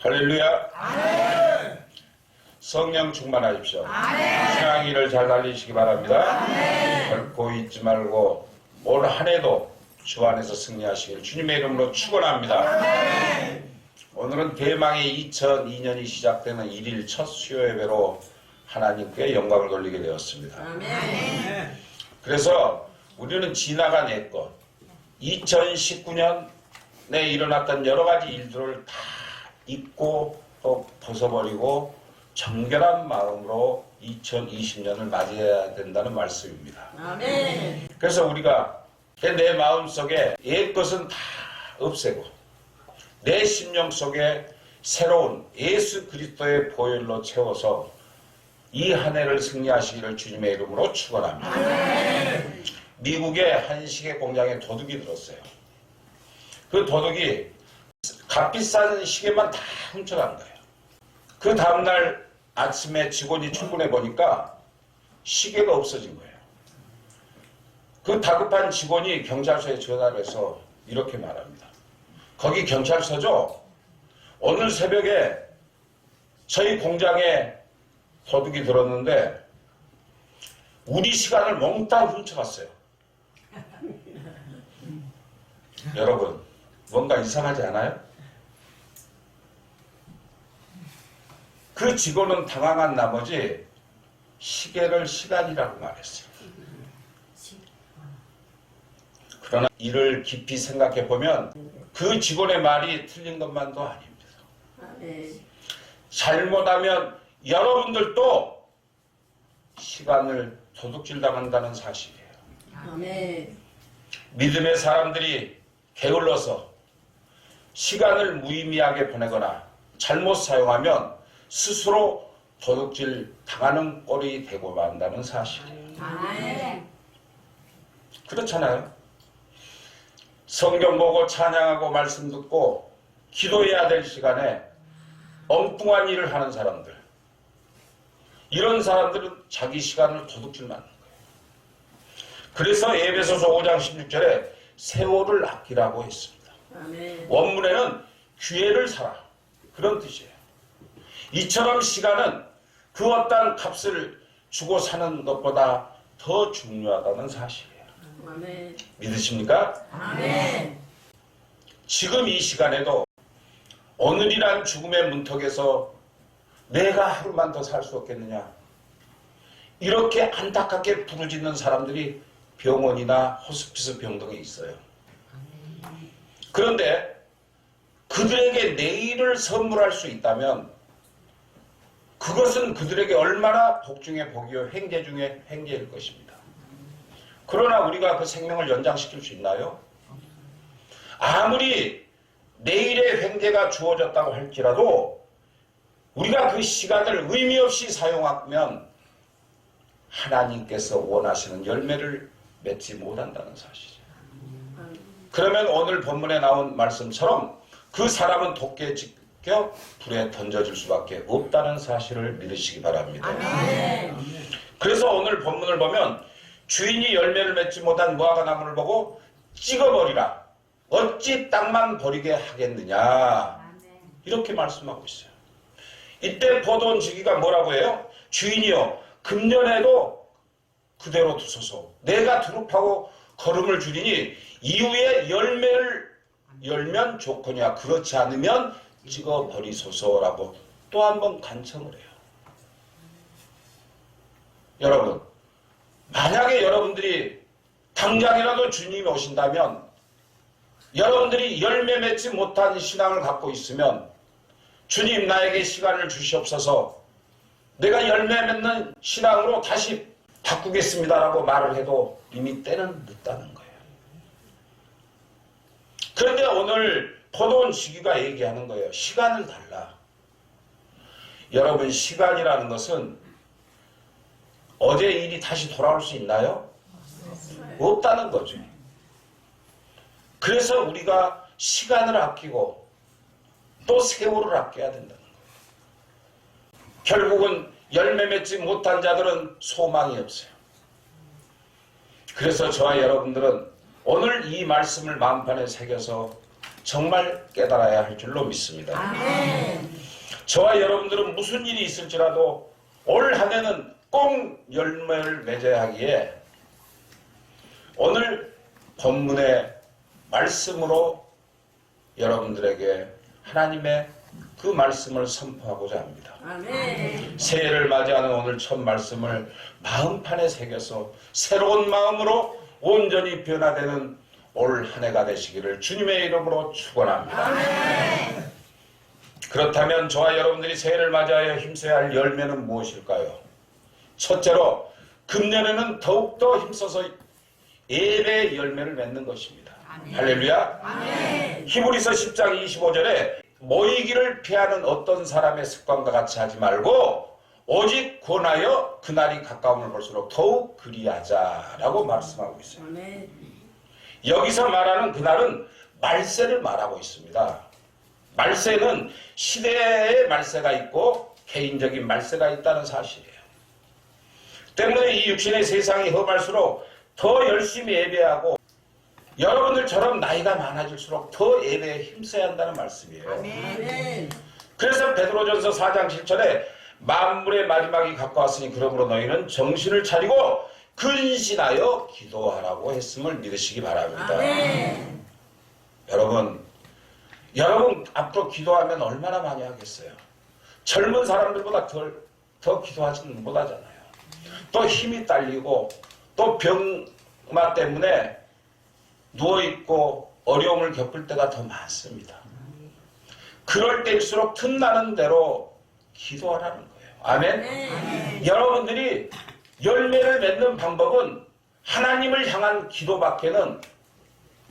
할렐루야. 아멘. 성령 충만하십시오. 아멘. 신앙일을 잘 달리시기 바랍니다. 아멘. 결코 잊지 말고 올 한 해도 주 안에서 승리하시길 주님의 이름으로 축원합니다. 아멘. 오늘은 대망의 2002년이 시작되는 1일 첫 수요 예배로 하나님께 영광을 돌리게 되었습니다. 아멘. 그래서 우리는 지나간 옛것 2019년에 일어났던 여러 가지 일들을 다 잊고 또 벗어버리고 정결한 마음으로 2020년을 맞이해야 된다는 말씀입니다. 아멘. 그래서 우리가 내 마음속에 옛것은 다 없애고 내 심령 속에 새로운 예수 그리스도의 보혈로 채워서 이 한 해를 승리하시기를 주님의 이름으로 축원합니다. 아멘. 미국의 한 시계 공장에 도둑이 들었어요. 그 도둑이 값비싼 시계만 다 훔쳐간 거예요. 그 다음날 아침에 직원이 출근해 보니까 시계가 없어진 거예요. 그 다급한 직원이 경찰서에 전화를 해서 이렇게 말합니다. 거기 경찰서죠? 오늘 새벽에 저희 공장에 도둑이 들었는데 우리 시간을 몽땅 훔쳐갔어요. 여러분, 뭔가 이상하지 않아요? 그 직원은 당황한 나머지 시계를 시간이라고 말했어요. 그러나 이를 깊이 생각해 보면 그 직원의 말이 틀린 것만도 아닙니다. 잘못하면 여러분들도 시간을 도둑질 당한다는 사실이에요. 아멘. 믿음의 사람들이 게을러서 시간을 무의미하게 보내거나 잘못 사용하면 스스로 도둑질 당하는 꼴이 되고 만다는 사실이에요. 아멘. 그렇잖아요. 성경 보고 찬양하고 말씀 듣고 기도해야 될 시간에 엉뚱한 일을 하는 사람들, 이런 사람들은 자기 시간을 도둑질 맞는 거예요. 그래서 에베소서 5장 16절에 세월을 아끼라고 했습니다. 아멘. 원문에는 기회를 사라, 그런 뜻이에요. 이처럼 시간은 그 어떠한 값을 주고 사는 것보다 더 중요하다는 사실이에요. 아멘. 믿으십니까? 아멘. 지금 이 시간에도 오늘이란 죽음의 문턱에서 내가 하루만 더 살 수 없겠느냐, 이렇게 안타깝게 부르짖는 사람들이 병원이나 호스피스 병동에 있어요. 그런데 그들에게 내일을 선물할 수 있다면 그것은 그들에게 얼마나 복 중에 복이요 횡재 중에 횡재일 것입니다. 그러나 우리가 그 생명을 연장시킬 수 있나요? 아무리 내일의 횡재가 주어졌다고 할지라도 우리가 그 시간을 의미 없이 사용하면 하나님께서 원하시는 열매를 맺지 못한다는 사실이에요. 그러면 오늘 본문에 나온 말씀처럼 그 사람은 독에 찢겨 불에 던져질 수밖에 없다는 사실을 믿으시기 바랍니다. 아멘. 그래서 오늘 본문을 보면 주인이 열매를 맺지 못한 무화과 나무를 보고 찍어버리라, 어찌 땅만 버리게 하겠느냐, 이렇게 말씀하고 있어요. 이때 포도원 지기가 뭐라고 해요? 주인이여, 금년에도 그대로 두소서. 내가 두릅하고 거름을 주리니 이후에 열매를 열면 좋거냐, 그렇지 않으면 찍어버리소서라고 또 한 번 간청을 해요. 여러분, 만약에 여러분들이 당장이라도 주님이 오신다면 여러분들이 열매 맺지 못한 신앙을 갖고 있으면 주님, 나에게 시간을 주시옵소서, 내가 열매 맺는 신앙으로 다시 바꾸겠습니다라고 말을 해도 이미 때는 늦다는 거예요. 그런데 오늘 포도원 지기가 얘기하는 거예요. 시간을 달라. 여러분, 시간이라는 것은 어제 일이 다시 돌아올 수 있나요? 없다는 거죠. 그래서 우리가 시간을 아끼고 또 세월을 아껴야 된다는 거예요. 결국은 열매 맺지 못한 자들은 소망이 없어요. 그래서 저와 여러분들은 오늘 이 말씀을 마음판에 새겨서 정말 깨달아야 할 줄로 믿습니다. 아멘. 저와 여러분들은 무슨 일이 있을지라도 올 한 해는 꼭 열매를 맺어야 하기에 오늘 본문의 말씀으로 여러분들에게 하나님의 그 말씀을 선포하고자 합니다. 아멘. 새해를 맞이하는 오늘 첫 말씀을 마음판에 새겨서 새로운 마음으로 온전히 변화되는 올 한 해가 되시기를 주님의 이름으로 축원합니다. 아멘. 그렇다면 저와 여러분들이 새해를 맞이하여 힘써야 할 열매는 무엇일까요? 첫째로 금년에는 더욱더 힘써서 예배의 열매를 맺는 것입니다. 아멘. 할렐루야. 아멘. 히브리서 10장 25절에 모이기를 피하는 어떤 사람의 습관과 같이 하지 말고 오직 권하여 그날이 가까움을 볼수록 더욱 그리하자라고 말씀하고 있어요. 아멘. 여기서 말하는 그날은 말세를 말하고 있습니다. 말세는 시대의 말세가 있고 개인적인 말세가 있다는 사실이에요. 때문에 이 육신의 세상이 험할수록 더 열심히 예배하고 여러분들처럼 나이가 많아질수록 더 예배에 힘써야 한다는 말씀이에요. 아멘. 그래서 베드로전서 4장 7절에 만물의 마지막이 가까웠으니 그러므로 너희는 정신을 차리고 근신하여 기도하라고 했음을 믿으시기 바랍니다. 아멘. 여러분 앞으로 기도하면 얼마나 많이 하겠어요? 젊은 사람들보다 더 기도하지는 못하잖아요. 또 힘이 딸리고 또 병마 때문에 누워있고 어려움을 겪을 때가 더 많습니다. 그럴 때일수록 틈나는 대로 기도하라는 거예요. 아멘? 아멘. 여러분들이 열매를 맺는 방법은 하나님을 향한 기도밖에는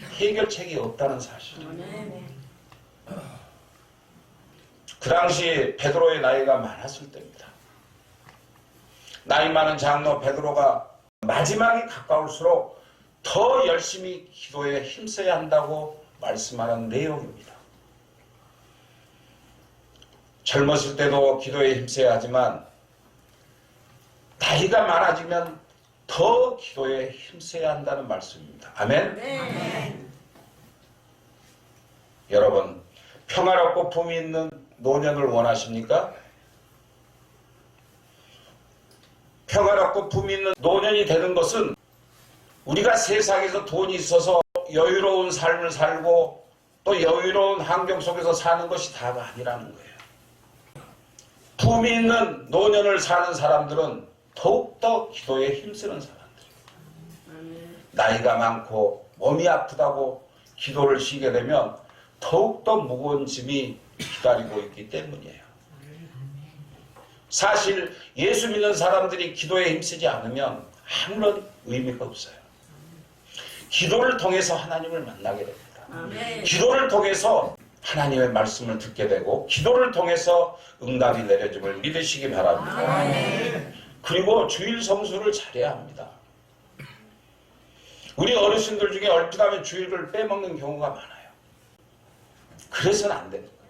해결책이 없다는 사실이에요. 아멘. 그 당시 베드로의 나이가 많았을 때입니다. 나이 많은 장로 베드로가 마지막이 가까울수록 더 열심히 기도에 힘써야 한다고 말씀하는 내용입니다. 젊었을 때도 기도에 힘써야 하지만 나이가 많아지면 더 기도에 힘써야 한다는 말씀입니다. 아멘? 아멘. 여러분, 평화롭고 품위 있는 노년을 원하십니까? 평화롭고 품위 있는 노년이 되는 것은 우리가 세상에서 돈이 있어서 여유로운 삶을 살고 또 여유로운 환경 속에서 사는 것이 다가 아니라는 거예요. 품위 있는 노년을 사는 사람들은 더욱더 기도에 힘쓰는 사람들이에요. 나이가 많고 몸이 아프다고 기도를 쉬게 되면 더욱더 무거운 짐이 기다리고 있기 때문이에요. 사실 예수 믿는 사람들이 기도에 힘쓰지 않으면 아무런 의미가 없어요. 기도를 통해서 하나님을 만나게 됩니다. 아멘. 기도를 통해서 하나님의 말씀을 듣게 되고 기도를 통해서 응답이 내려짐을 믿으시기 바랍니다. 아멘. 그리고 주일 성수를 잘해야 합니다. 우리 어르신들 중에 얼핏하면 주일을 빼먹는 경우가 많아요. 그래서는 안 되는 거예요.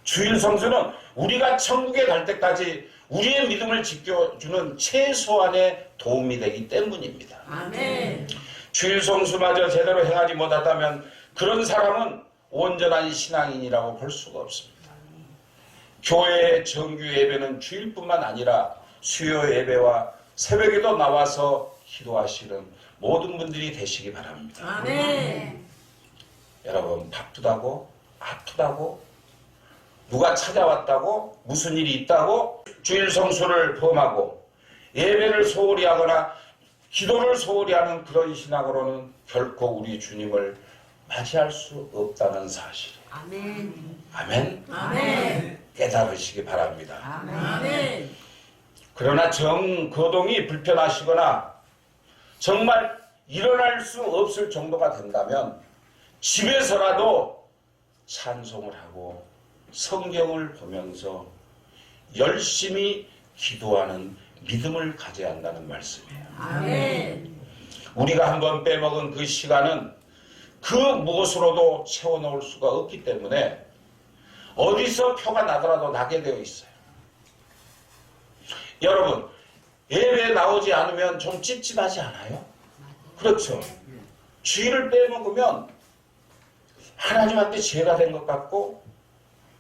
주일 성수는 우리가 천국에 갈 때까지 우리의 믿음을 지켜주는 최소한의 도움이 되기 때문입니다. 아멘. 주일 성수마저 제대로 행하지 못하다면 그런 사람은 온전한 신앙인이라고 볼 수가 없습니다. 교회의 정규 예배는 주일뿐만 아니라 수요 예배와 새벽에도 나와서 기도하시는 모든 분들이 되시기 바랍니다. 아멘. 여러분, 바쁘다고 아프다고 누가 찾아왔다고 무슨 일이 있다고 주일 성수를 범하고 예배를 소홀히 하거나 기도를 소홀히 하는 그런 신앙으로는 결코 우리 주님을 맞이할 수 없다는 사실. 아멘. 아멘. 아멘. 깨달으시기 바랍니다. 아멘. 그러나 정거동이 불편하시거나 정말 일어날 수 없을 정도가 된다면 집에서라도 찬송을 하고 성경을 보면서 열심히 기도하는 믿음을 가져야 한다는 말씀이에요. 아멘. 우리가 한번 빼먹은 그 시간은 그 무엇으로도 채워넣을 수가 없기 때문에 어디서 표가 나더라도 나게 되어 있어요. 여러분, 예배에 나오지 않으면 좀 찝찝하지 않아요? 그렇죠. 주일을 빼먹으면 하나님한테 죄가 된 것 같고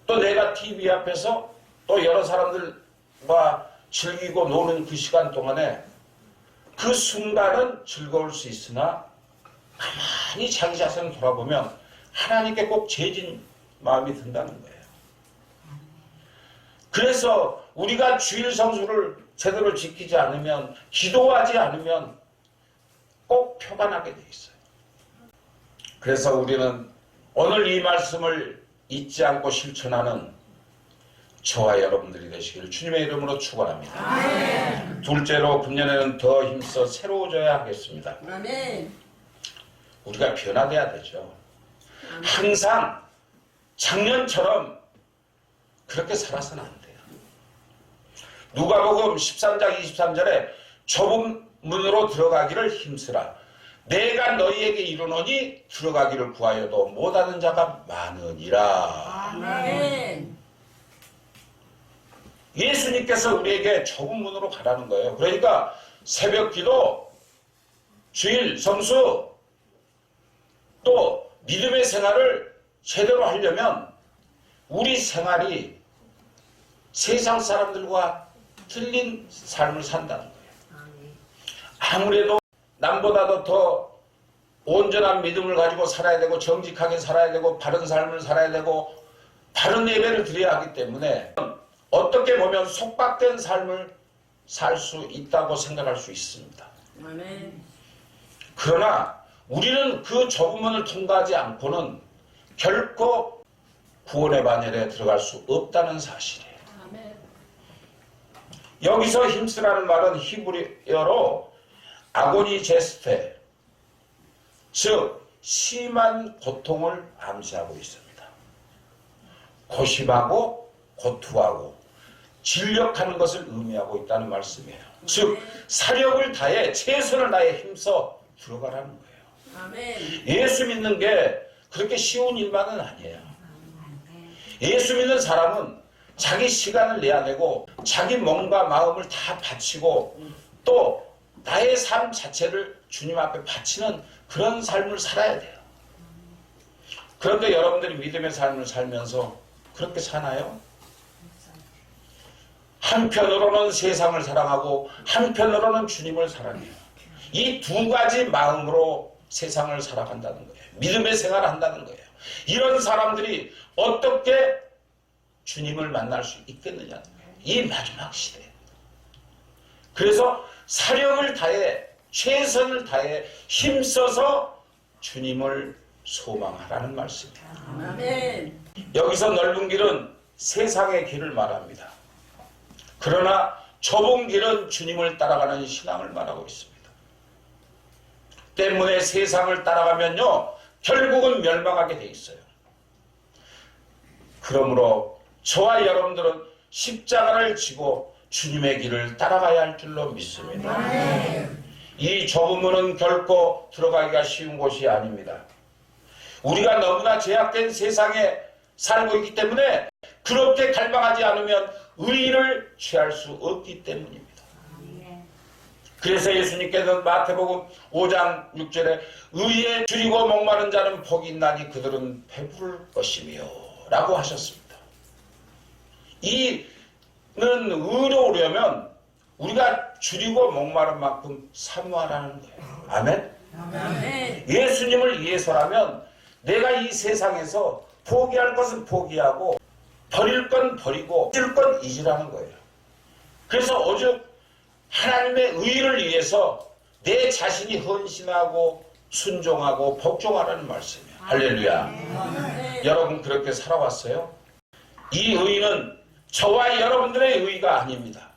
또 내가 TV 앞에서 또 여러 사람들과 즐기고 노는 그 시간 동안에 그 순간은 즐거울 수 있으나 가만히 자기 자신을 돌아보면 하나님께 꼭 죄진 마음이 든다는 거예요. 그래서 우리가 주일 성수를 제대로 지키지 않으면, 기도하지 않으면 꼭 표가 나게 돼 있어요. 그래서 우리는 오늘 이 말씀을 잊지 않고 실천하는 저와 여러분들이 되시기를 주님의 이름으로 축원합니다. 아멘. 둘째로 금년에는 더 힘써 새로워져야 하겠습니다. 아멘. 우리가 변화돼야 되죠. 항상 작년처럼 그렇게 살아서는 안 돼요. 누가복음 13장 23절에 좁은 문으로 들어가기를 힘쓰라. 내가 너희에게 이르노니 들어가기를 구하여도 못하는 자가 많으니라. 아멘. 예수님께서 우리에게 좁은 문으로 가라는 거예요. 그러니까 새벽 기도, 주일 성수, 또 믿음의 생활을 제대로 하려면 우리 생활이 세상 사람들과 틀린 삶을 산다는 거예요. 아무래도 남보다도 더 온전한 믿음을 가지고 살아야 되고 정직하게 살아야 되고 바른 삶을 살아야 되고 바른 예배를 드려야 하기 때문에 어떻게 보면 속박된 삶을 살 수 있다고 생각할 수 있습니다. 아멘. 그러나 우리는 그 좁은 문을 통과하지 않고는 결코 구원의 반열에 들어갈 수 없다는 사실이에요. 아멘. 여기서 힘쓰라는 말은 히브리어로 아고니 제스테, 즉 심한 고통을 암시하고 있습니다. 고심하고 고투하고 진력하는 것을 의미하고 있다는 말씀이에요. 즉 사력을 다해 최선을 다해 힘써 들어가라는 거예요. 아멘. 예수 믿는 게 그렇게 쉬운 일만은 아니에요. 예수 믿는 사람은 자기 시간을 내야 되고 자기 몸과 마음을 다 바치고 또 나의 삶 자체를 주님 앞에 바치는 그런 삶을 살아야 돼요. 그런데 여러분들이 믿음의 삶을 살면서 그렇게 사나요? 한편으로는 세상을 사랑하고 한편으로는 주님을 사랑해요. 이 두 가지 마음으로 세상을 살아간다는 거예요. 믿음의 생활을 한다는 거예요. 이런 사람들이 어떻게 주님을 만날 수 있겠느냐는 거예요. 이 마지막 시대에. 그래서 사력을 다해 최선을 다해 힘써서 주님을 소망하라는 말씀이에요. 아멘. 여기서 넓은 길은 세상의 길을 말합니다. 그러나 좁은 길은 주님을 따라가는 신앙을 말하고 있습니다. 때문에 세상을 따라가면요 결국은 멸망하게 돼 있어요. 그러므로 저와 여러분들은 십자가를 지고 주님의 길을 따라가야 할 줄로 믿습니다. 아멘. 이 좁은 문은 결코 들어가기가 쉬운 곳이 아닙니다. 우리가 너무나 제약된 세상에 살고 있기 때문에 그렇게 갈망하지 않으면 의의를 취할 수 없기 때문입니다. 그래서 예수님께서는 마태복음 5장 6절에 의에 줄이고 목마른 자는 복이 있나니 그들은 배부를 것이며 라고 하셨습니다. 이는 의로 오려면 우리가 줄이고 목마른 만큼 사모하라는 거예요. 아멘? 아멘. 예수님을 위해서라면 내가 이 세상에서 포기할 것은 포기하고 버릴 건 버리고 잊을 건 잊으라는 거예요. 그래서 오직 하나님의 의를 위해서 내 자신이 헌신하고 순종하고 복종하라는 말씀이에요. 할렐루야. 아멘. 여러분 그렇게 살아왔어요? 이 의는 저와 여러분들의 의가 아닙니다.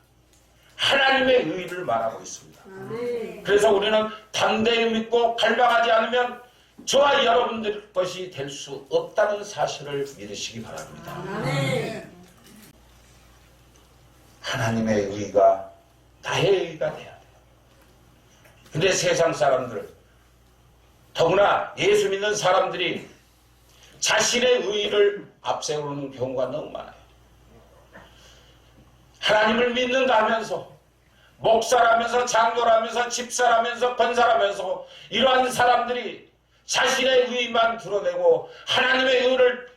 하나님의 의를 말하고 있습니다. 아멘. 그래서 우리는 담대히 믿고 갈망하지 않으면 저와 여러분들 것이 될 수 없다는 사실을 믿으시기 바랍니다. 아멘. 하나님의 의가 나의 의가 돼야 돼요. 근데 세상 사람들, 더구나 예수 믿는 사람들이 자신의 의를 앞세우는 경우가 너무 많아요. 하나님을 믿는다 하면서 목사라면서 장로라면서 집사라면서 권사라면서 이러한 사람들이 자신의 의의만 드러내고 하나님의 의를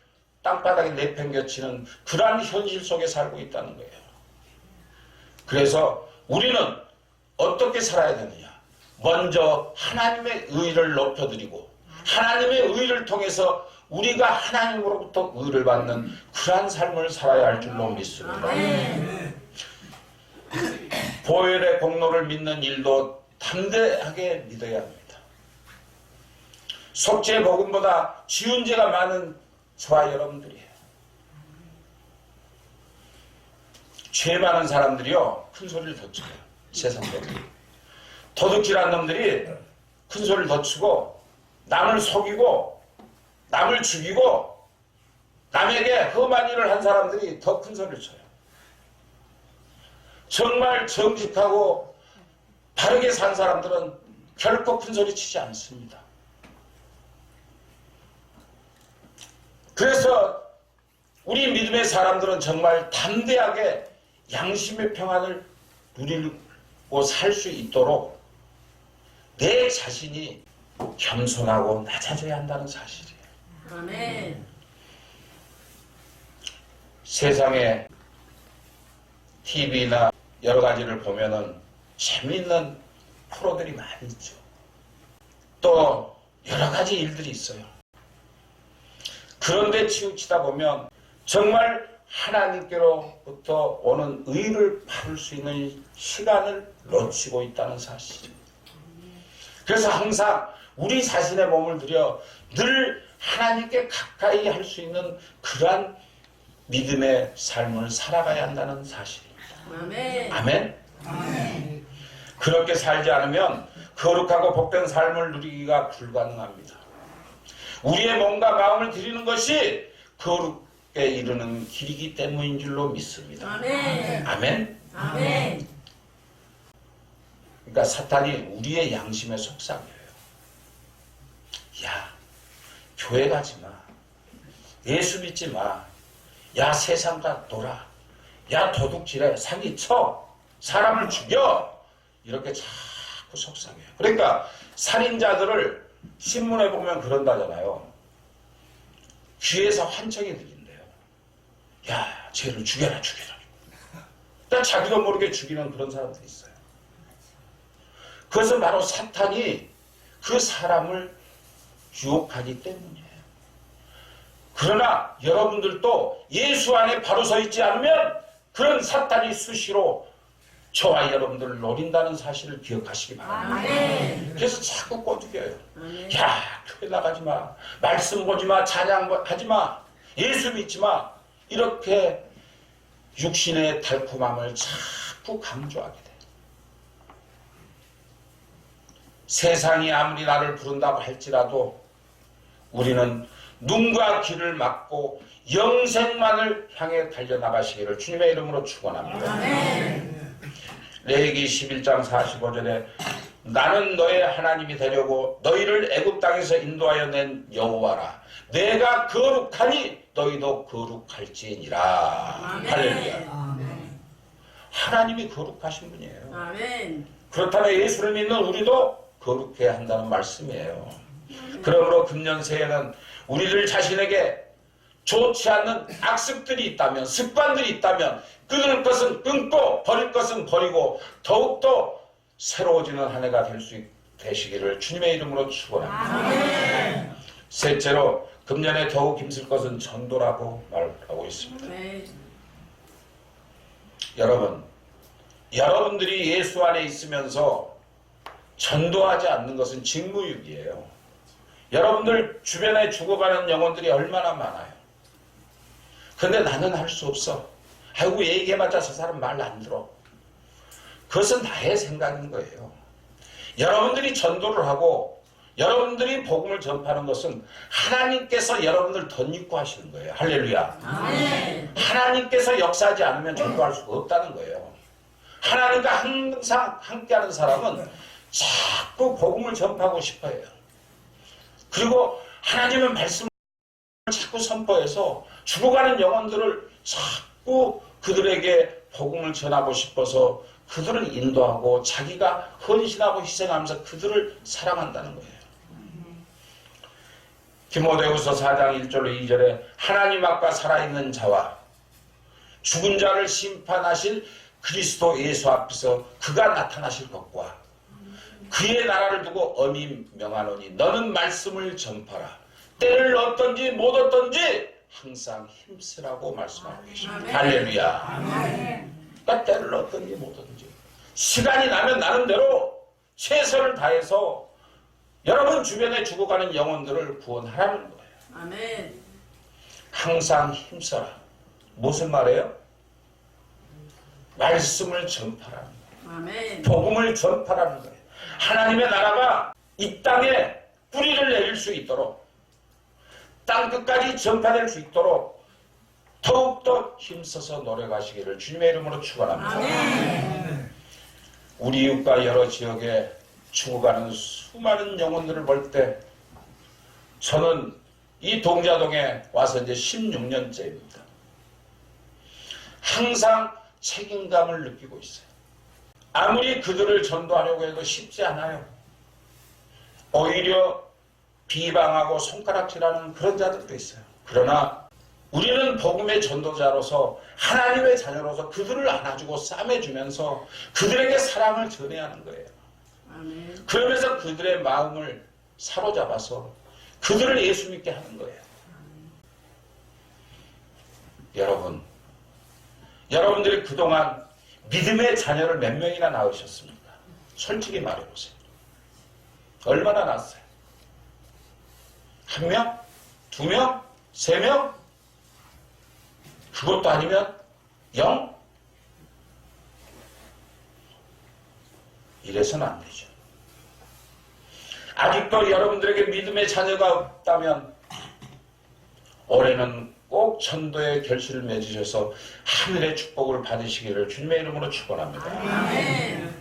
땅바닥에 내팽겨치는 그러한 현실 속에 살고 있다는 거예요. 그래서 우리는 어떻게 살아야 되느냐? 먼저 하나님의 의를 높여드리고 하나님의 의를 통해서 우리가 하나님으로부터 의를 받는 그러한 삶을 살아야 할 줄로 믿습니다. 보혈의 공로를 믿는 일도 담대하게 믿어야 합니다. 속죄 복음보다 지은 죄가 많은 저와 여러분들이에요. 죄 많은 사람들이요 큰 소리를 더 쳐요. 세상에 도둑질한 놈들이 큰 소리를 더 치고 남을 속이고 남을 죽이고 남에게 험한 일을 한 사람들이 더 큰 소리를 쳐요. 정말 정직하고 바르게 산 사람들은 결코 큰 소리 치지 않습니다. 그래서 우리 믿음의 사람들은 정말 담대하게 양심의 평안을 누리고 살 수 있도록 내 자신이 겸손하고 낮아져야 한다는 사실이에요. 아멘. 세상에 TV나 여러 가지를 보면은 재미있는 프로들이 많이 있죠. 또 여러 가지 일들이 있어요. 그런데 치우치다 보면 정말 하나님께로부터 오는 의를 받을 수 있는 시간을 놓치고 있다는 사실입니다. 그래서 항상 우리 자신의 몸을 들여 늘 하나님께 가까이 할 수 있는 그러한 믿음의 삶을 살아가야 한다는 사실입니다. 아멘. 아멘? 아멘. 그렇게 살지 않으면 거룩하고 복된 삶을 누리기가 불가능합니다. 우리의 몸과 마음을 드리는 것이 거룩에 이르는 길이기 때문인 줄로 믿습니다. 아멘. 아멘? 아멘. 그러니까 사탄이 우리의 양심에 속삭여요. 야, 교회 가지 마. 예수 믿지 마. 야, 세상과 놀아. 야, 도둑질해. 사기쳐. 사람을 죽여. 이렇게 자꾸 속삭여요. 그러니까 살인자들을 신문에 보면 그런다잖아요. 귀에서 환청이 들린대요. 야, 쟤를 죽여라, 죽여라. 그러니까 자기도 모르게 죽이는 그런 사람들이 있어요. 그것은 바로 사탄이 그 사람을 유혹하기 때문이에요. 그러나 여러분들도 예수 안에 바로 서 있지 않으면 그런 사탄이 수시로 저와 여러분들을 노린다는 사실을 기억하시기 바랍니다. 아멘. 그래서 자꾸 꼬드겨요. 아멘. 야, 교회 나가지 마. 말씀 보지 마. 찬양 하지 마. 예수 믿지 마. 이렇게 육신의 달콤함을 자꾸 강조하게 돼요. 세상이 아무리 나를 부른다고 할지라도 우리는 눈과 귀를 막고 영생만을 향해 달려나가시기를 주님의 이름으로 축원합니다. 아멘. 레위기 11장 45절에 나는 너의 하나님이 되려고 너희를 애굽 땅에서 인도하여 낸 여호와라. 내가 거룩하니 너희도 거룩할지니라. 아멘. 할렐루야. 아멘. 하나님이 거룩하신 분이에요. 아멘. 그렇다면 예수를 믿는 우리도 거룩해야 한다는 말씀이에요. 그러므로 금년 새해는 우리들 자신에게 좋지 않는 악습들이 있다면, 습관들이 있다면 끊을 것은 끊고 버릴 것은 버리고 더욱더 새로워지는 한 해가 되시기를 주님의 이름으로 축원합니다. 아멘. 셋째로 금년에 더욱 힘쓸 것은 전도라고 말하고 있습니다. 아멘. 여러분들이 예수 안에 있으면서 전도하지 않는 것은 직무유기예요. 여러분들 주변에 죽어가는 영혼들이 얼마나 많아요. 근데 나는 할 수 없어. 아이고 얘기해봤자 저 사람 말 안 들어. 그것은 나의 생각인 거예요. 여러분들이 전도를 하고 여러분들이 복음을 전파하는 것은 하나님께서 여러분들 덧입고 하시는 거예요. 할렐루야. 아멘. 하나님께서 역사하지 않으면 전도할 수가 없다는 거예요. 하나님과 항상 함께하는 사람은 자꾸 복음을 전파하고 싶어해요. 그리고 하나님의 말씀을 자꾸 선포해서 죽어가는 영혼들을 자꾸 그들에게 복음을 전하고 싶어서 그들을 인도하고 자기가 헌신하고 희생하면서 그들을 사랑한다는 거예요. 디모데후서 4장 1절로 2절에 하나님 앞과 살아있는 자와 죽은 자를 심판하실 그리스도 예수 앞에서 그가 나타나실 것과 그의 나라를 두고 엄히 명하노니 너는 말씀을 전파라. 때를 얻든지 못 얻든지 항상 힘쓰라고 말씀하고 계십니다. 할렐루야. 그러니까 때를 얻든지 못 얻든지 시간이 나면 나름대로 최선을 다해서 여러분 주변에 죽어가는 영혼들을 구원하라는 거예요. 아멘. 항상 힘써라. 무슨 말이에요? 말씀을 전파라는 거예요. 아멘. 복음을 전파라는 거예요. 하나님의 나라가 이 땅에 뿌리를 내릴 수 있도록 땅 끝까지 전파될 수 있도록 더욱더 힘써서 노력하시기를 주님의 이름으로 축원합니다. 아멘. 우리 이웃과 여러 지역에 죽어가는 수많은 영혼들을 볼 때 저는 이 동자동에 와서 이제 16년째입니다. 항상 책임감을 느끼고 있어요. 아무리 그들을 전도하려고 해도 쉽지 않아요. 오히려 비방하고 손가락질하는 그런 자들도 있어요. 그러나 우리는 복음의 전도자로서 하나님의 자녀로서 그들을 안아주고 싸매주면서 그들에게 사랑을 전해야 하는 거예요. 아멘. 그러면서 그들의 마음을 사로잡아서 그들을 예수 믿게 하는 거예요. 여러분들이 그동안 믿음의 자녀를 몇 명이나 낳으셨습니까? 솔직히 말해보세요. 얼마나 낳았어요? 한 명? 두 명? 세 명? 그것도 아니면 0? 이래서는 안 되죠. 아직도 여러분들에게 믿음의 자녀가 없다면 올해는 꼭 전도의 결실을 맺으셔서 하늘의 축복을 받으시기를 주님의 이름으로 축원합니다. 아멘.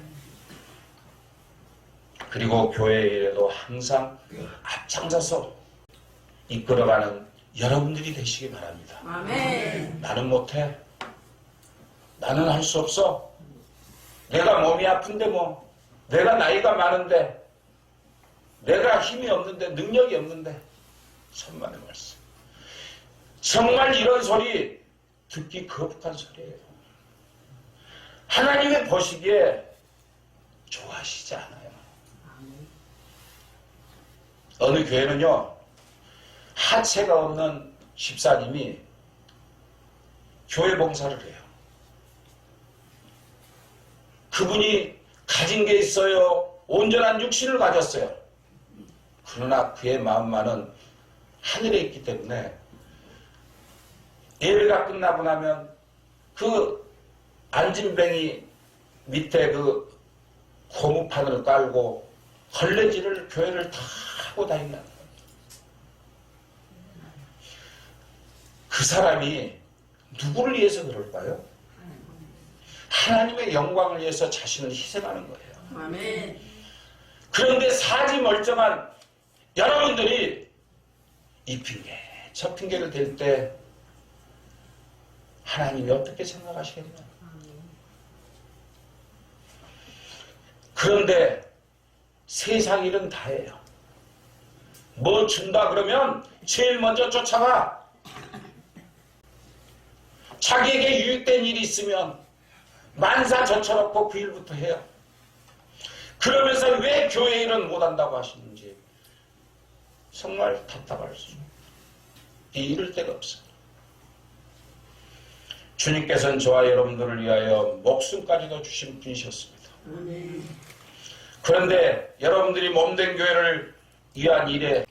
그리고 교회 일에도 항상 앞장서서 이끌어가는 여러분들이 되시기 바랍니다. 아멘. 나는 못해. 나는 할 수 없어. 내가 몸이 아픈데 뭐. 내가 나이가 많은데. 내가 힘이 없는데 능력이 없는데. 천만의 말씀. 정말 이런 소리 듣기 거북한 소리예요. 하나님의 보시기에 좋아하시지 않아요. 어느 교회는요. 하체가 없는 집사님이 교회 봉사를 해요. 그분이 가진 게 있어요. 온전한 육신을 가졌어요. 그러나 그의 마음만은 하늘에 있기 때문에 예배가 끝나고 나면 그 안진뱅이 밑에 그 고무판을 깔고 걸레질을 교회를 다 하고 다닌다는 거예요. 그 사람이 누구를 위해서 그럴까요? 하나님의 영광을 위해서 자신을 희생하는 거예요. 아멘. 그런데 사지 멀쩡한 여러분들이 이 핑계 저 핑계를 댈 때 하나님이 어떻게 생각하시겠냐. 그런데 세상 일은 다예요. 뭐 준다 그러면 제일 먼저 쫓아가. 자기에게 유익된 일이 있으면 만사 젖혀놓고 그 일부터 해요. 그러면서 왜 교회 일은 못한다고 하시는지 정말 답답할 수 이를 데가 없어요. 주님께서는 저와 여러분들을 위하여 목숨까지도 주신 분이셨습니다. 아멘. 그런데 여러분들이 몸된 교회를 위한 일에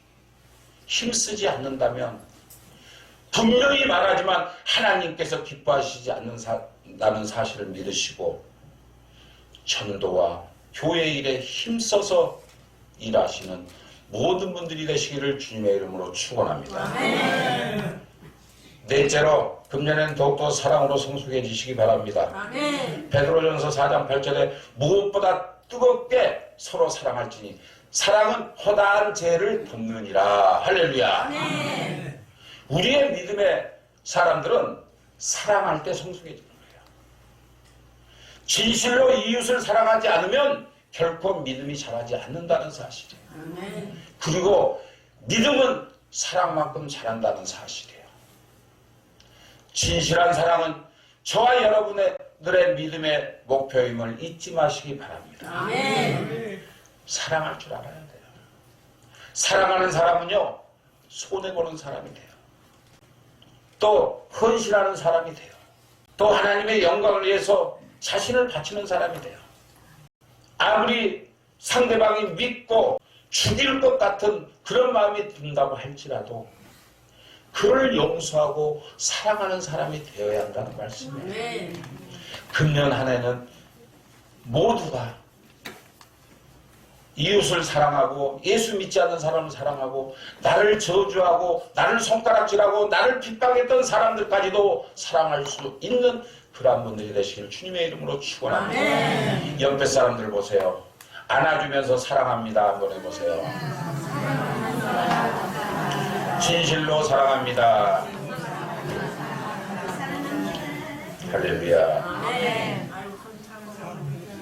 힘쓰지 않는다면 분명히 말하지만 하나님께서 기뻐하시지 않는다는 사실을 믿으시고 전도와 교회 일에 힘써서 일하시는 모든 분들이 되시기를 주님의 이름으로 축원합니다. 아멘. 넷째로 금년에는 더욱더 사랑으로 성숙해지시기 바랍니다. 아멘. 베드로전서 4장 8절에 무엇보다 뜨겁게 서로 사랑할지니 사랑은 허다한 죄를 덮느니라. 할렐루야. 아멘. 우리의 믿음의 사람들은 사랑할 때 성숙해지는 거예요. 진실로 이웃을 사랑하지 않으면 결코 믿음이 자라지 않는다는 사실이에요. 아멘. 그리고 믿음은 사랑만큼 잘한다는 사실이에요. 진실한 사랑은 저와 여러분들의 믿음의 목표임을 잊지 마시기 바랍니다. 아멘. 사랑할 줄 알아야 돼요. 사랑하는 사람은요, 손해보는 사람이 돼요. 또 헌신하는 사람이 돼요. 또 하나님의 영광을 위해서 자신을 바치는 사람이 돼요. 아무리 상대방이 믿고 죽일 것 같은 그런 마음이 든다고 할지라도 그를 용서하고 사랑하는 사람이 되어야 한다는 말씀이에요. 아멘. 금년 한 해는 모두가 이웃을 사랑하고 예수 믿지 않는 사람을 사랑하고 나를 저주하고 나를 손가락질하고 나를 핍박했던 사람들까지도 사랑할 수 있는 그러한 분들이 되시길 주님의 이름으로 축원합니다. 아멘. 옆에 사람들 보세요. 안아주면서 사랑합니다 한번 해보세요. 진실로 사랑합니다. 할렐루야. 아멘.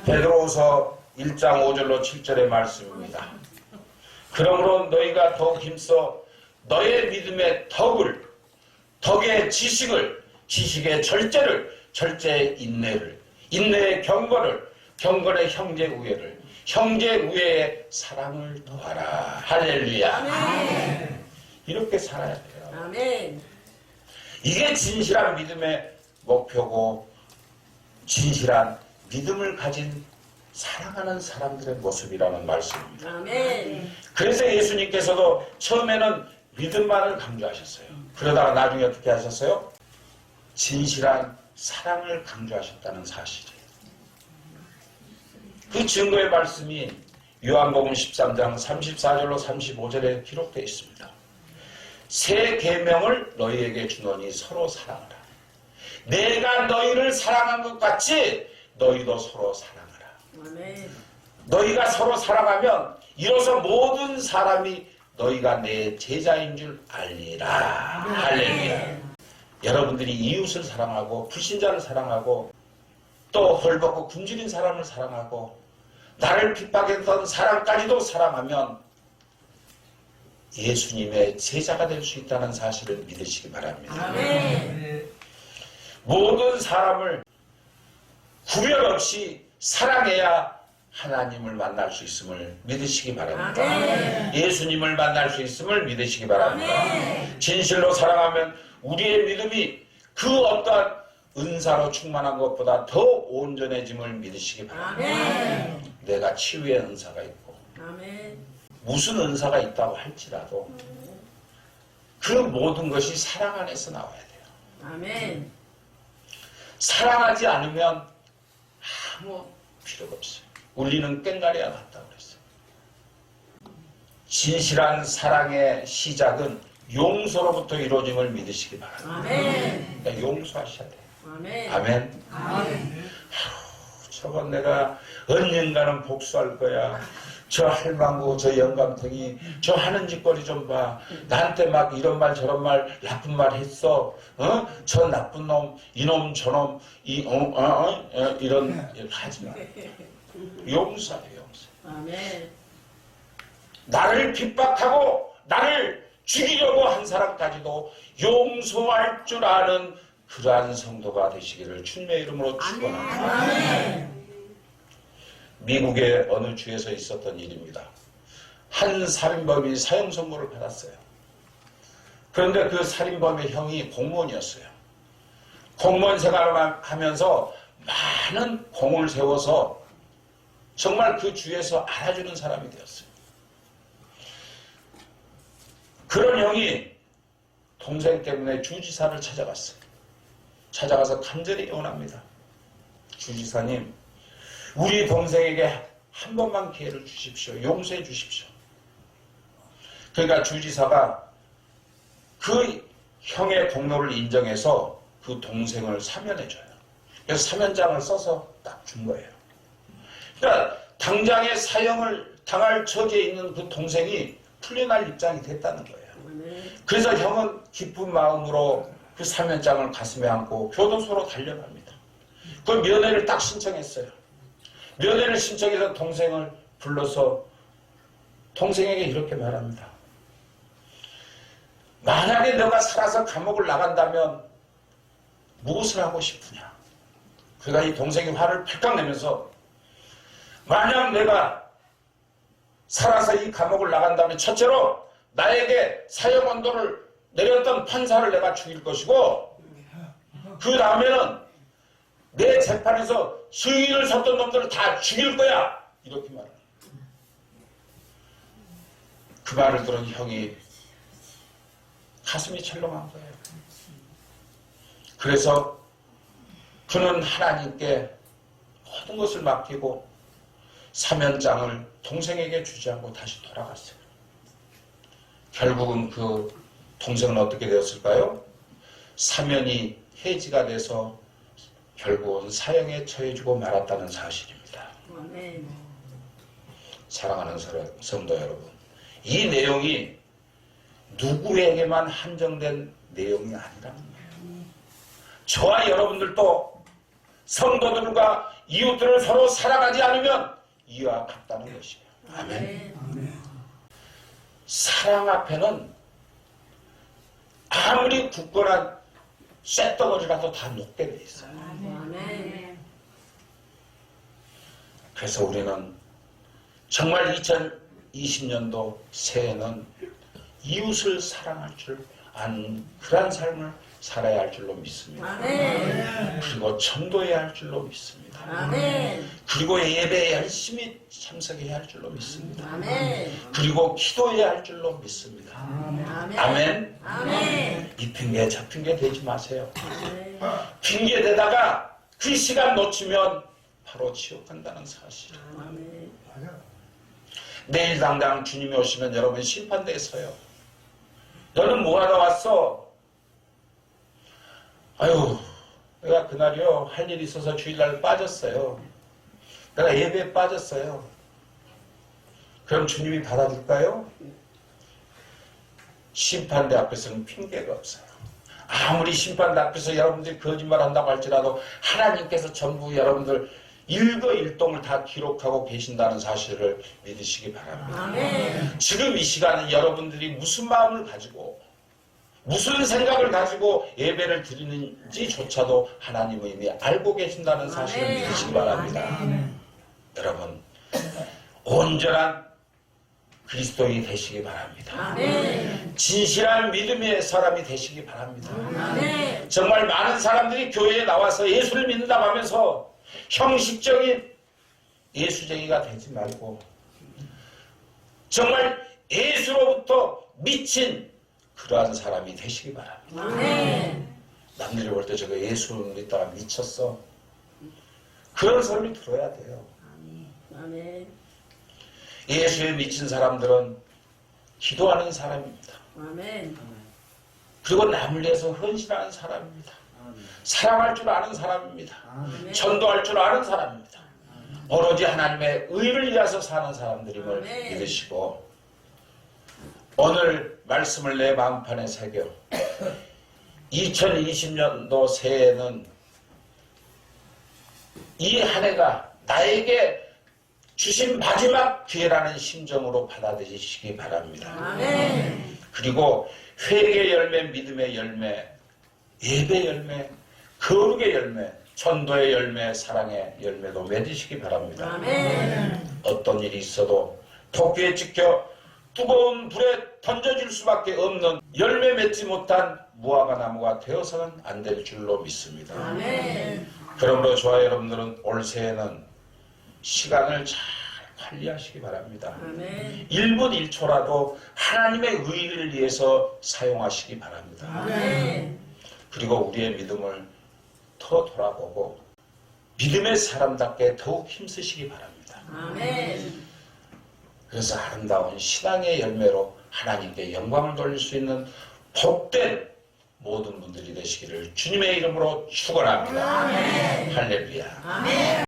베드로후서 1장 5절로 7절의 말씀입니다. 그러므로 너희가 더욱 힘써 너의 믿음의 덕의 지식을, 지식의 절제를, 절제의 인내를, 인내의 경건을, 경건의 형제 우애를, 형제 우애의 사랑을 더하라. 할렐루야. 아멘. 이렇게 살아야 돼요. 아멘. 이게 진실한 믿음의 목표고 진실한 믿음을 가진 사랑하는 사람들의 모습이라는 말씀입니다. 아멘. 그래서 예수님께서도 처음에는 믿음만을 강조하셨어요. 그러다가 나중에 어떻게 하셨어요? 진실한 사랑을 강조하셨다는 사실이에요. 그 증거의 말씀이 요한복음 13장 34절로 35절에 기록되어 있습니다. 새 계명을 너희에게 주노니 서로 사랑하라. 내가 너희를 사랑한 것 같이 너희도 서로 사랑하라. 아멘. 너희가 서로 사랑하면 이로써 모든 사람이 너희가 내 제자인 줄 알리라. 할렐루야. 여러분들이 이웃을 사랑하고 불신자를 사랑하고 또 헐벗고 굶주린 사람을 사랑하고 나를 핍박했던 사람까지도 사랑하면 예수님의 제자가 될 수 있다는 사실을 믿으시기 바랍니다. 아멘. 모든 사람을 구별 없이 사랑해야 하나님을 만날 수 있음을 믿으시기 바랍니다. 아멘. 예수님을 만날 수 있음을 믿으시기 바랍니다. 아멘. 진실로 사랑하면 우리의 믿음이 그 어떠한 은사로 충만한 것보다 더 온전해짐을 믿으시기 바랍니다. 아멘. 내가 치유의 은사가 있고 아멘. 무슨 은사가 있다고 할지라도 그 모든 것이 사랑 안에서 나와야 돼요. 아멘. 사랑하지 않으면 아무 필요가 없어요. 울리는 꽹과리와 같다고 그랬어요. 진실한 사랑의 시작은 용서로부터 이루어짐을 믿으시기 바랍니다. 아멘. 그러니까 용서하셔야 돼요. 아멘. 아멘. 아멘. 저건 내가 언젠가는 복수할 거야. 저 할망구, 저 영감탱이, 저 하는 짓거리 좀 봐. 나한테 막 이런 말 저런 말 나쁜 말 했어. 저 나쁜 놈, 이놈 저놈, 이런 하지 마. 용서해, 용서. 아멘. 나를 핍박하고 나를 죽이려고 한 사람까지도 용서할 줄 아는 그러한 성도가 되시기를 주님의 이름으로 축원합니다. 아멘. 미국의 어느 주에서 있었던 일입니다. 한 살인범이 사형 선고를 받았어요. 그런데 그 살인범의 형이 공무원이었어요. 공무원 생활을 하면서 많은 공을 세워서 정말 그 주에서 알아주는 사람이 되었어요. 그런 형이 동생 때문에 주지사를 찾아갔어요. 찾아가서 간절히 애원합니다. 주지사님, 우리 동생에게 한 번만 기회를 주십시오. 용서해 주십시오. 그러니까 주지사가 그 형의 공로를 인정해서 그 동생을 사면해줘요. 그래서 사면장을 써서 딱 준 거예요. 그러니까 당장에 사형을 당할 처지에 있는 그 동생이 풀려날 입장이 됐다는 거예요. 그래서 형은 기쁜 마음으로 그 사면장을 가슴에 안고 교도소로 달려갑니다. 그 면회를 딱 신청했어요. 면회를 신청해서 동생을 불러서 동생에게 이렇게 말합니다. 만약에 너가 살아서 감옥을 나간다면 무엇을 하고 싶으냐? 그러니까 이 동생이 화를 팍팍 내면서 만약 내가 살아서 이 감옥을 나간다면 첫째로 나에게 사형 언도를 내렸던 판사를 내가 죽일 것이고 그 다음에는 내 재판에서 증인을 섰던 놈들을 다 죽일 거야. 이렇게 말해요. 그 말을 들은 형이 가슴이 철렁한 거예요. 그래서 그는 하나님께 모든 것을 맡기고 사면장을 동생에게 주지 않고 다시 돌아갔어요. 결국은 그 동생은 어떻게 되었을까요? 사면이 해지가 돼서 결국은 사형에 처해지고 말았다는 사실입니다. 아멘. 사랑하는 성도 여러분, 이 내용이 누구에게만 한정된 내용이 아니라는 거예요. 저와 여러분들도 성도들과 이웃들을 서로 사랑하지 않으면 이와 같다는 것이에요. 아멘. 사랑 앞에는 아무리 굳건한 쇳덩어리라도 다 녹게 돼 있어요. 아멘. 그래서 우리는 정말 2020년도 새해는 이웃을 사랑할 줄 아는 그런 삶을 살아야 할 줄로 믿습니다. 아멘. 그리고 전도해야 할 줄로 믿습니다. 아멘. 그리고 예배에 열심히 참석해야 할 줄로 믿습니다. 아멘. 그리고 기도해야 할 줄로 믿습니다. 아멘. 아멘. 아멘. 이 핑계 저 핑계 대지 마세요. 아멘. 핑계 대다가 그 시간 놓치면 바로 지옥 간다는 사실. 아멘. 내일 당장 주님이 오시면 여러분 심판대에 서요. 너는 뭐하다 왔어? 아유, 내가 그날이요 할 일이 있어서 주일날 빠졌어요. 내가 예배에 빠졌어요. 그럼 주님이 받아줄까요? 심판대 앞에서는 핑계가 없어요. 아무리 심판대 앞에서 여러분들이 거짓말한다고 할지라도 하나님께서 전부 여러분들 일거일동을 다 기록하고 계신다는 사실을 믿으시기 바랍니다. 아멘. 지금 이 시간은 여러분들이 무슨 마음을 가지고 무슨 생각을 가지고 예배를 드리는지조차도 하나님은 이미 알고 계신다는 사실을 아멘. 믿으시기 바랍니다. 아멘. 여러분 온전한 그리스도인이 되시기 바랍니다. 아멘. 진실한 믿음의 사람이 되시기 바랍니다. 아멘. 정말 많은 사람들이 교회에 나와서 예수를 믿는다고 하면서 형식적인 예수쟁이가 되지 말고 정말 예수로부터 미친 그러한 사람이 되시기 바랍니다. 아멘. 남들이 볼 때 저거 예수 믿다가 미쳤어. 그런 소리 들어야 돼요. 아멘. 예수에 미친 사람들은 기도하는 사람입니다. 아멘. 그리고 남을 위해서 헌신하는 사람입니다. 사랑할 줄 아는 사람입니다. 아멘. 전도할 줄 아는 사람입니다. 오로지 하나님의 의를 위해서 사는 사람들임을 아멘. 믿으시고 오늘 말씀을 내 마음판에 새겨 2020년도 새해에는 이 한 해가 나에게 주신 마지막 기회라는 심정으로 받아들이시기 바랍니다. 아멘. 그리고 회개 열매, 믿음의 열매, 예배 열매, 거룩의 열매, 전도의 열매, 사랑의 열매도 맺으시기 바랍니다. 아멘. 어떤 일이 있어도 토끼에 찍혀 뜨거운 불에 던져질 수밖에 없는 열매 맺지 못한 무화과 나무가 되어서는 안 될 줄로 믿습니다. 아멘. 그러므로 저와 여러분들은 올 새해는 시간을 잘 관리하시기 바랍니다. 아멘. 1분 1초라도 하나님의 의를 위해서 사용하시기 바랍니다. 아멘. 그리고 우리의 믿음을 더 돌아보고 믿음의 사람답게 더욱 힘쓰시기 바랍니다. 아멘. 그래서 아름다운 신앙의 열매로 하나님께 영광을 돌릴 수 있는 복된 모든 분들이 되시기를 주님의 이름으로 축원합니다. 할렐루야. 아멘.